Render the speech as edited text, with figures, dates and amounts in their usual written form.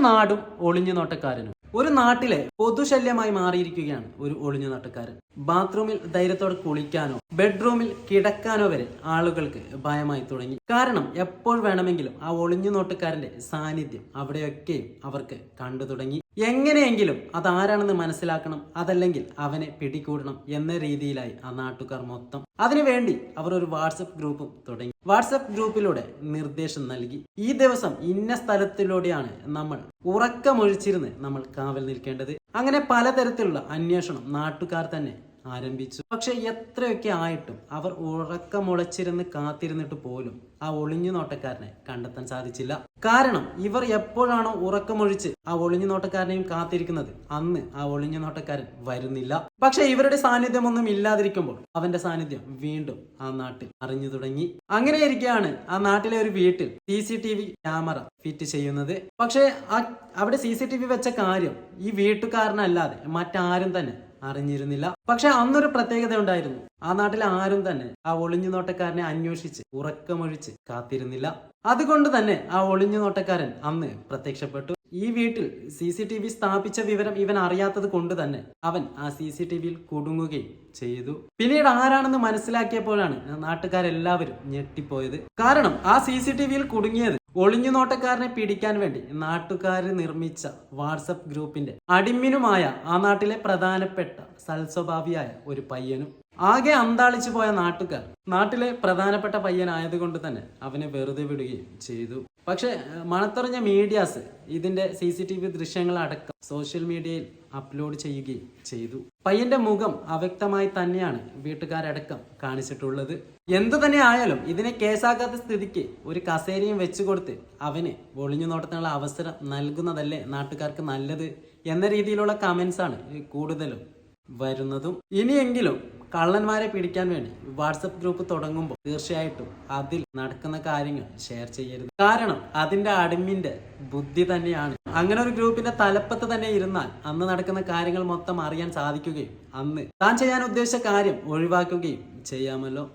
നാടും ഒളിഞ്ഞു നോട്ടക്കാരനും. ഒരു നാട്ടിലെ പൊതുശല്യമായി മാറിയിരിക്കുകയാണ് ഒരു ഒളിഞ്ഞു നോട്ടക്കാരൻ. ബാത്റൂമിൽ ധൈര്യത്തോടെ കുളിക്കാനോ ബെഡ്റൂമിൽ കിടക്കാനോ വരെ ആളുകൾക്ക് ഭയമായി തുടങ്ങി. കാരണം എപ്പോൾ വേണമെങ്കിലും ആ ഒളിഞ്ഞു നോട്ടക്കാരന്റെ സാന്നിധ്യം അവിടെയൊക്കെ അവർക്ക് കണ്ടു തുടങ്ങി. എങ്ങനെയെങ്കിലും അതാരാണെന്ന് മനസ്സിലാക്കണം, അതല്ലെങ്കിൽ അവനെ പിടികൂടണം എന്ന രീതിയിലായി ആ നാട്ടുകാർ മൊത്തം. അതിനുവേണ്ടി അവർ ഒരു വാട്സപ്പ് ഗ്രൂപ്പും തുടങ്ങി. വാട്സപ്പ് ഗ്രൂപ്പിലൂടെ നിർദ്ദേശം നൽകി. ഈ ദിവസം ഇന്ന സ്ഥലത്തിലൂടെയാണ് നമ്മൾ ഉറക്കമൊഴിച്ചിരുന്ന് നമ്മൾ കാവൽ നിൽക്കേണ്ടത്. അങ്ങനെ പലതരത്തിലുള്ള അന്വേഷണം നാട്ടുകാർ തന്നെ ആരംഭിച്ചു. പക്ഷെ എത്രയൊക്കെ ആയിട്ടും അവർ ഉറക്കമുളച്ചിരുന്ന് കാത്തിരുന്നിട്ട് പോലും ആ ഒളിഞ്ഞു നോട്ടക്കാരനെ കണ്ടെത്താൻ സാധിച്ചില്ല. കാരണം ഇവർ എപ്പോഴാണോ ഉറക്കമൊഴിച്ച് ആ ഒളിഞ്ഞു നോട്ടക്കാരനെയും കാത്തിരിക്കുന്നത്, അന്ന് ആ ഒളിഞ്ഞു നോട്ടക്കാരൻ വരുന്നില്ല. പക്ഷെ ഇവരുടെ സാന്നിധ്യമൊന്നും ഇല്ലാതിരിക്കുമ്പോൾ അവന്റെ സാന്നിധ്യം വീണ്ടും ആ നാട്ടിൽ അറിഞ്ഞു തുടങ്ങി. അങ്ങനെയിരിക്കെയാണ് ആ നാട്ടിലെ ഒരു വീട്ടിൽ CCTV ക്യാമറ ഫിറ്റ് ചെയ്യുന്നത്. പക്ഷെ അവിടെ CCTV വെച്ച കാര്യം ഈ വീട്ടുകാരനല്ലാതെ മറ്റാരും തന്നെ അറിഞ്ഞിരുന്നില്ല. പക്ഷെ അന്നൊരു പ്രത്യേകത ഉണ്ടായിരുന്നു. ആ നാട്ടിലെ ആരും തന്നെ ആ ഒളിഞ്ഞു നോട്ടക്കാരനെ അന്വേഷിച്ച് ഉറക്കമൊഴിച്ച് കാത്തിരുന്നില്ല. അതുകൊണ്ട് തന്നെ ആ ഒളിഞ്ഞു നോട്ടക്കാരൻ അന്ന് പ്രത്യക്ഷപ്പെട്ടു. ഈ വീട്ടിൽ CCTV സ്ഥാപിച്ച വിവരം ഇവൻ അറിയാത്തത് കൊണ്ട് തന്നെ അവൻ ആ CCTVയിൽ കുടുങ്ങുകയും ചെയ്തു. പിന്നീട് ആരാണെന്ന് മനസ്സിലാക്കിയപ്പോഴാണ് നാട്ടുകാരെല്ലാവരും ഞെട്ടിപ്പോയത്. കാരണം ആ CCTVയിൽ കുടുങ്ങിയത് ഒളിഞ്ഞു നോട്ടക്കാരനെ പിടിക്കാൻ വേണ്ടി നാട്ടുകാർ നിർമ്മിച്ച വാട്സപ്പ് ഗ്രൂപ്പിന്റെ അടിമിനുമായ ആ നാട്ടിലെ പ്രധാനപ്പെട്ട സൽസ്വഭാവിയായ ഒരു പയ്യനും. ആകെ അന്താളിച്ചു പോയ നാട്ടുകാർ നാട്ടിലെ പ്രധാനപ്പെട്ട പയ്യനായതുകൊണ്ട് തന്നെ അവനെ വെറുതെ വിടുകയും ചെയ്തു. പക്ഷെ മണത്തറിഞ്ഞ മീഡിയാസ് ഇതിന്റെ CCTV ദൃശ്യങ്ങൾ അടക്കം സോഷ്യൽ മീഡിയയിൽ അപ്ലോഡ് ചെയ്യുകയും ചെയ്തു. പയ്യന്റെ മുഖം അവ്യക്തമായി തന്നെയാണ് വീട്ടുകാരടക്കം കാണിച്ചിട്ടുള്ളത്. എന്തു തന്നെ ആയാലും ഇതിനെ കേസാക്കാത്ത സ്ഥിതിക്ക് ഒരു കസേരയും വെച്ചു കൊടുത്ത് അവന് ഒളിഞ്ഞു നോട്ടത്തിനുള്ള അവസരം നൽകുന്നതല്ലേ നാട്ടുകാർക്ക് നല്ലത് എന്ന രീതിയിലുള്ള കമന്റ്സ് ആണ് കൂടുതലും വരുന്നതും. ഇനിയെങ്കിലും കള്ളന്മാരെ പിടിക്കാൻ വേണ്ടി വാട്സപ്പ് ഗ്രൂപ്പ് തുടങ്ങുമ്പോൾ തീർച്ചയായിട്ടും അതിൽ നടക്കുന്ന കാര്യങ്ങൾ ഷെയർ ചെയ്യരുത്. കാരണം അതിന്റെ അഡ്മിന്റെ ബുദ്ധി തന്നെയാണ്. അങ്ങനെ ഒരു ഗ്രൂപ്പിന്റെ തലപ്പത്ത് തന്നെ ഇരുന്നാൽ അന്ന് നടക്കുന്ന കാര്യങ്ങൾ മൊത്തം അറിയാൻ സാധിക്കുകയും അന്ന് താൻ ചെയ്യാൻ ഉദ്ദേശിച്ച കാര്യം ഒഴിവാക്കുകയും ചെയ്യാമല്ലോ.